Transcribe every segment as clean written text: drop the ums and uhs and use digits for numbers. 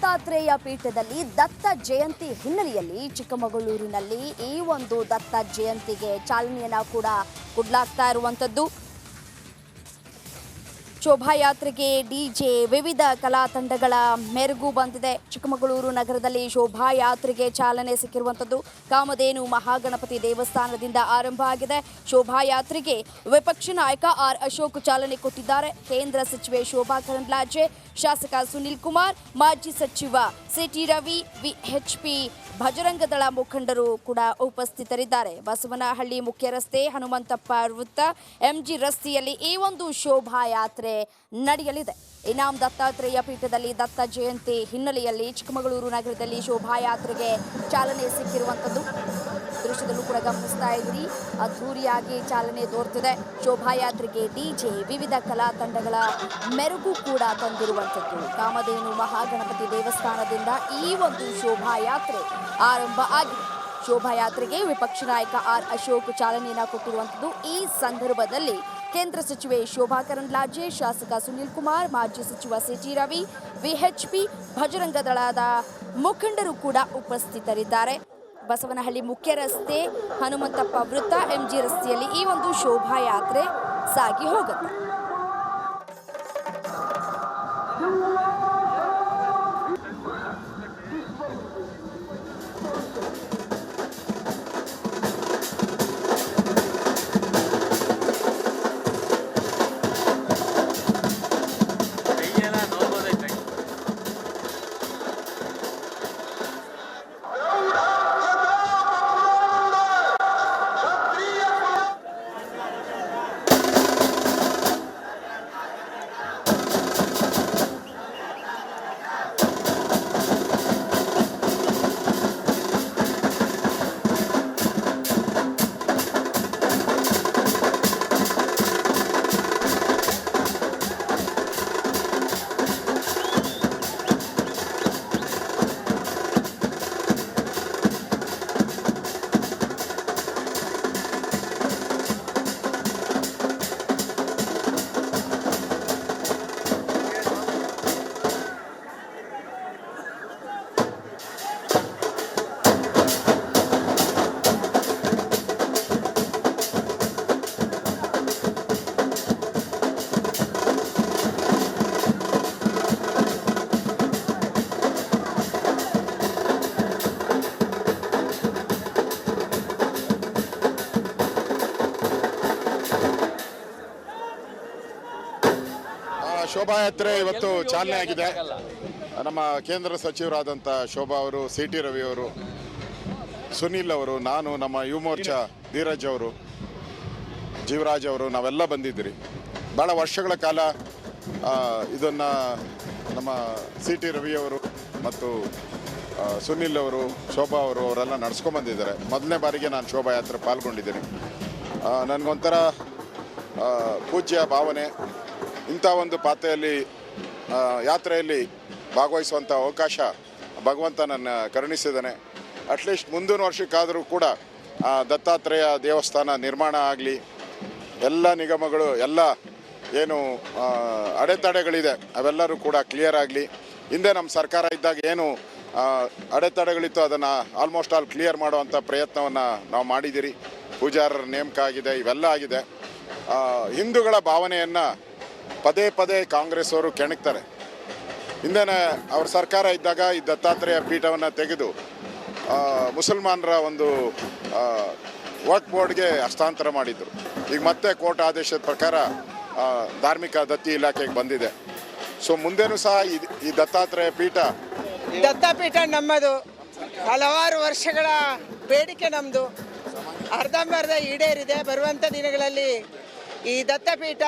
ದತ್ತಾತ್ರೇಯ ಪೀಠದಲ್ಲಿ ದತ್ತ ಜಯಂತಿ ಹಿನ್ನೆಲೆಯಲ್ಲಿ ಚಿಕ್ಕಮಗಳೂರಿನಲ್ಲಿ ಈ ಒಂದು ದತ್ತ ಜಯಂತಿಗೆ ಚಾಲನೆಯನ್ನ ಕೂಡ ಕೊಡಲಾಗ್ತಾ ಇರುವಂತದ್ದು. ಶೋಭಾಯಾತ್ರೆಗೆ ಡಿಜೆ ವಿವಿಧ ಕಲಾ ತಂಡಗಳ ಮೆರುಗು ಬಂದಿದೆ. ಚಿಕ್ಕಮಗಳೂರು ನಗರದಲ್ಲಿ ಶೋಭಾಯಾತ್ರೆಗೆ ಚಾಲನೆ ಸಿಕ್ಕಿರುವಂಥದ್ದು ಕಾಮಧೇನು ಮಹಾಗಣಪತಿ ದೇವಸ್ಥಾನದಿಂದ ಆರಂಭ ಆಗಿದೆ. ಶೋಭಾಯಾತ್ರೆಗೆ ವಿಪಕ್ಷ ನಾಯಕ ಆರ್ ಅಶೋಕ್ ಚಾಲನೆ ಕೊಟ್ಟಿದ್ದಾರೆ. ಕೇಂದ್ರ ಸಚಿವೆ ಶೋಭಾ ಕರಂದ್ಲಾಜೆ, ಶಾಸಕ ಸುನಿಲ್ ಕುಮಾರ್, ಮಾಜಿ ಸಚಿವ ಸಿಟಿ ರವಿ, ವಿಎಚ್ಪಿ ಭಜರಂಗದಳ ಮುಖಂಡರು ಕೂಡ ಉಪಸ್ಥಿತರಿದ್ದಾರೆ. ಬಸವನಹಳ್ಳಿ ಮುಖ್ಯ ರಸ್ತೆ, ಹನುಮಂತಪ್ಪ ವೃತ್ತ, ಎಂಜಿ ರಸ್ತೆಯಲ್ಲಿ ಈ ಒಂದು ಶೋಭಾಯಾತ್ರೆ ನಡೆಯಲಿದೆ. ಇನಾಮ್ ದತ್ತಾತ್ರೇಯ ಪೀಠದಲ್ಲಿ ದತ್ತ ಜಯಂತಿ ಹಿನ್ನೆಲೆಯಲ್ಲಿ ಚಿಕ್ಕಮಗಳೂರು ನಗರದಲ್ಲಿ ಶೋಭಾಯಾತ್ರೆಗೆ ಚಾಲನೆ ಸಿಕ್ಕಿರುವಂಥದ್ದು ದೃಶ್ಯದಲ್ಲೂ ಕೂಡ ಗಮನಿಸ್ತಾ ಇದ್ದೀರಿ. ಅದ್ಧೂರಿಯಾಗಿ ಚಾಲನೆ ದೊರೆತಿದೆ. ಶೋಭಾಯಾತ್ರೆಗೆ ಡಿಜೆ ವಿವಿಧ ಕಲಾ ತಂಡಗಳ ಮೆರುಗು ಕೂಡ ತಂದಿರುವಂಥದ್ದು. ಕಾಮಧೇನು ಮಹಾಗಣಪತಿ ದೇವಸ್ಥಾನದಿಂದ ಈ ಒಂದು ಶೋಭಾಯಾತ್ರೆ ಆರಂಭ ಆಗಿದೆ. ಶೋಭಾಯಾತ್ರೆಗೆ ವಿಪಕ್ಷ ನಾಯಕ ಆರ್ ಅಶೋಕ್ ಚಾಲನೆಯನ್ನು ಕೊಟ್ಟಿರುವಂಥದ್ದು. ಈ ಸಂದರ್ಭದಲ್ಲಿ ಕೇಂದ್ರ ಸಚಿವೆ ಶೋಭಾ ಕರಂದ್ಲಾಜೆ, ಶಾಸಕ ಸುನಿಲ್ ಕುಮಾರ್, ಮಾಜಿ ಸಚಿವ ಸಿಟಿ ರವಿ, ವಿಎಚ್ಪಿ ಭಜರಂಗದಳದ ಮುಖಂಡರು ಕೂಡ ಉಪಸ್ಥಿತರಿದ್ದಾರೆ. ಬಸವನಹಳ್ಳಿ ಮುಖ್ಯ ರಸ್ತೆ, ಹನುಮಂತಪ್ಪ ವೃತ್ತ, ಎಂಜಿ ರಸ್ತೆಯಲ್ಲಿ ಈ ಒಂದು ಶೋಭಾಯಾತ್ರೆ ಸಾಗಿ ಹೋಗುತ್ತೆ. ಶೋಭಾಯಾತ್ರೆ ಇವತ್ತು ಚಾಲನೆ ಆಗಿದೆ. ನಮ್ಮ ಕೇಂದ್ರ ಸಚಿವರಾದಂಥ ಶೋಭಾ ಅವರು, ಸಿಟಿ ರವಿ ಅವರು, ಸುನೀಲ್ ಅವರು, ನಾನು, ನಮ್ಮ ಯುವ ಮೋರ್ಚಾ ಧೀರಜ್ ಅವರು, ಜೀವರಾಜ್ ಅವರು, ನಾವೆಲ್ಲ ಬಂದಿದ್ದೀರಿ. ಭಾಳ ವರ್ಷಗಳ ಕಾಲ ಇದನ್ನು ನಮ್ಮ ಸಿಟಿ ರವಿಯವರು ಮತ್ತು ಸುನೀಲ್ ಅವರು, ಶೋಭಾ ಅವರು ಅವರೆಲ್ಲ ನಡೆಸ್ಕೊಂಬಂದಿದ್ದಾರೆ. ಮೊದಲನೇ ಬಾರಿಗೆ ನಾನು ಶೋಭಾಯಾತ್ರೆ ಪಾಲ್ಗೊಂಡಿದ್ದೀನಿ. ನನಗೊಂಥರ ಪೂಜ್ಯ ಭಾವನೆ. ಇಂಥ ಒಂದು ಯಾತ್ರೆಯಲ್ಲಿ ಭಾಗವಹಿಸುವಂಥ ಅವಕಾಶ ಭಗವಂತ ನನ್ನ ಕರುಣಿಸಿದ್ದಾನೆ. ಅಟ್ಲೀಸ್ಟ್ ಮುಂದಿನ ವರ್ಷಕ್ಕಾದರೂ ಕೂಡ ದತ್ತಾತ್ರೇಯ ದೇವಸ್ಥಾನ ನಿರ್ಮಾಣ ಆಗಲಿ, ಎಲ್ಲ ನಿಗಮಗಳು, ಎಲ್ಲ ಏನು ಅಡೆತಡೆಗಳಿದೆ ಅವೆಲ್ಲರೂ ಕೂಡ ಕ್ಲಿಯರ್ ಆಗಲಿ. ಹಿಂದೆ ನಮ್ಮ ಸರ್ಕಾರ ಇದ್ದಾಗ ಏನು ಅಡೆತಡೆಗಳಿತ್ತು ಅದನ್ನು ಆಲ್ಮೋಸ್ಟ್ ಆಲ್ ಕ್ಲಿಯರ್ ಮಾಡುವಂಥ ಪ್ರಯತ್ನವನ್ನು ನಾವು ಮಾಡಿದ್ದೀರಿ. ಪೂಜಾರರ ನೇಮಕ ಆಗಿದೆ, ಇವೆಲ್ಲ ಆಗಿದೆ. ಹಿಂದೂಗಳ ಭಾವನೆಯನ್ನು ಪದೇ ಪದೇ ಕಾಂಗ್ರೆಸ್ ಅವರು ಕೆಣಕ್ತಾರೆ. ಹಿಂದೆನೇ ಅವ್ರ ಸರ್ಕಾರ ಇದ್ದಾಗ ಈ ದತ್ತಾತ್ರೇಯ ಪೀಠವನ್ನು ತೆಗೆದು ಮುಸಲ್ಮಾನರ ಒಂದು ವಕ್ಫ್ ಬೋರ್ಡ್ಗೆ ಹಸ್ತಾಂತರ ಮಾಡಿದರು. ಈಗ ಮತ್ತೆ ಕೋರ್ಟ್ ಆದೇಶದ ಪ್ರಕಾರ ಧಾರ್ಮಿಕ ದತ್ತಿ ಇಲಾಖೆಗೆ ಬಂದಿದೆ. ಸೊ ಮುಂದೇನೂ ಸಹ ಈ ದತ್ತಾತ್ರೇಯ ದತ್ತಪೀಠ ನಮ್ಮದು. ಹಲವಾರು ವರ್ಷಗಳ ಬೇಡಿಕೆ ನಮ್ಮದು ಅರ್ಧಂಬರ್ಧ ಈಡೇರಿದೆ. ಬರುವಂಥ ದಿನಗಳಲ್ಲಿ ಈ ದತ್ತಪೀಠ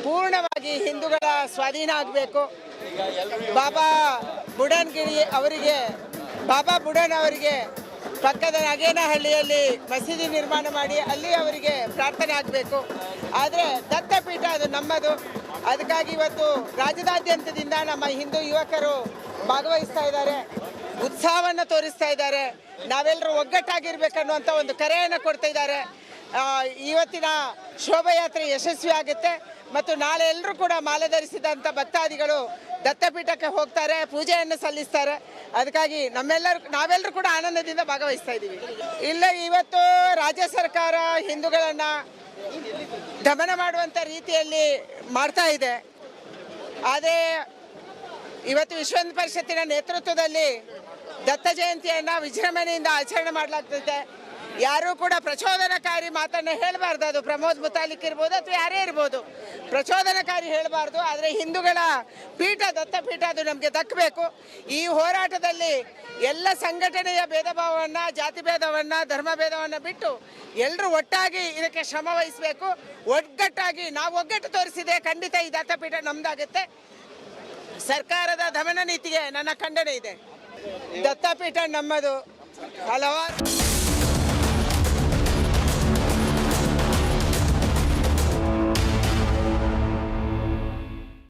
ಪೂರ್ಣವಾಗಿ ಹಿಂದೂಗಳ ಸ್ವಾಧೀನ ಆಗಬೇಕು. ಬಾಬಾ ಬುಡನ್ ಅವರಿಗೆ ಪಕ್ಕದ ನಾಗೇನಹಳ್ಳಿಯಲ್ಲಿ ಮಸೀದಿ ನಿರ್ಮಾಣ ಮಾಡಿ ಅಲ್ಲಿ ಅವರಿಗೆ ಪ್ರಾರ್ಥನೆ ಆಗಬೇಕು. ಆದರೆ ದತ್ತಪೀಠ ಅದು ನಮ್ಮದು. ಅದಕ್ಕಾಗಿ ಇವತ್ತು ರಾಜ್ಯದಾದ್ಯಂತದಿಂದ ನಮ್ಮ ಹಿಂದೂ ಯುವಕರು ಭಾಗವಹಿಸ್ತಾ ಇದ್ದಾರೆ, ಉತ್ಸಾಹವನ್ನು ತೋರಿಸ್ತಾ ಇದ್ದಾರೆ. ನಾವೆಲ್ಲರೂ ಒಗ್ಗಟ್ಟಾಗಿರ್ಬೇಕನ್ನುವಂಥ ಒಂದು ಕರೆಯನ್ನು ಕೊಡ್ತಾ ಇದ್ದಾರೆ. ಇವತ್ತಿನ ಶೋಭಾಯಾತ್ರೆ ಯಶಸ್ವಿ ಆಗುತ್ತೆ. ಮತ್ತು ನಾಳೆ ಎಲ್ಲರೂ ಕೂಡ ಮಾಲೆ ಧರಿಸಿದಂಥ ಭಕ್ತಾದಿಗಳು ದತ್ತಪೀಠಕ್ಕೆ ಹೋಗ್ತಾರೆ, ಪೂಜೆಯನ್ನು ಸಲ್ಲಿಸ್ತಾರೆ. ಅದಕ್ಕಾಗಿ ನಾವೆಲ್ಲರೂ ಕೂಡ ಆನಂದದಿಂದ ಭಾಗವಹಿಸ್ತಾ ಇದ್ದೀವಿ. ಇಲ್ಲ, ಇವತ್ತು ರಾಜ್ಯ ಸರ್ಕಾರ ಹಿಂದೂಗಳನ್ನು ದಮನ ಮಾಡುವಂಥ ರೀತಿಯಲ್ಲಿ ಮಾಡ್ತಾ ಇದೆ. ಆದರೆ ಇವತ್ತು ವಿಶ್ವ ಹಿಂದೂ ಪರಿಷತ್ತಿನ ನೇತೃತ್ವದಲ್ಲಿ ದತ್ತ ಜಯಂತಿಯನ್ನು ವಿಜೃಂಭಣೆಯಿಂದ ಆಚರಣೆ ಮಾಡಲಾಗ್ತೈತೆ. ಯಾರೂ ಕೂಡ ಪ್ರಚೋದನಕಾರಿ ಮಾತನ್ನು ಹೇಳಬಾರ್ದು. ಅದು ಪ್ರಮೋದ್ ಮುತಾಲಿಕ್ ಇರ್ಬೋದು ಅಥವಾ ಯಾರೇ ಇರ್ಬೋದು, ಪ್ರಚೋದನಕಾರಿ ಹೇಳಬಾರ್ದು. ಆದರೆ ಹಿಂದೂಗಳ ಪೀಠ, ದತ್ತಪೀಠ ಅದು ನಮಗೆ ದಕ್ಕಬೇಕು. ಈ ಹೋರಾಟದಲ್ಲಿ ಎಲ್ಲ ಸಂಘಟನೆಯ ಭೇದ ಭಾವವನ್ನು, ಜಾತಿ ಭೇದವನ್ನು, ಧರ್ಮ ಭೇದವನ್ನು ಬಿಟ್ಟು ಎಲ್ಲರೂ ಒಟ್ಟಾಗಿ ಇದಕ್ಕೆ ಶ್ರಮ ವಹಿಸಬೇಕು. ಒಗ್ಗಟ್ಟಾಗಿ ನಾವು ಒಗ್ಗಟ್ಟು ತೋರಿಸಿದೆ, ಖಂಡಿತ ಈ ದತ್ತಪೀಠ ನಮ್ದಾಗುತ್ತೆ. ಸರ್ಕಾರದ ದಮನ ನೀತಿಗೆ ನನ್ನ ಖಂಡನೆ ಇದೆ. ದತ್ತಪೀಠ ನಮ್ಮದು. ಹಲವಾರು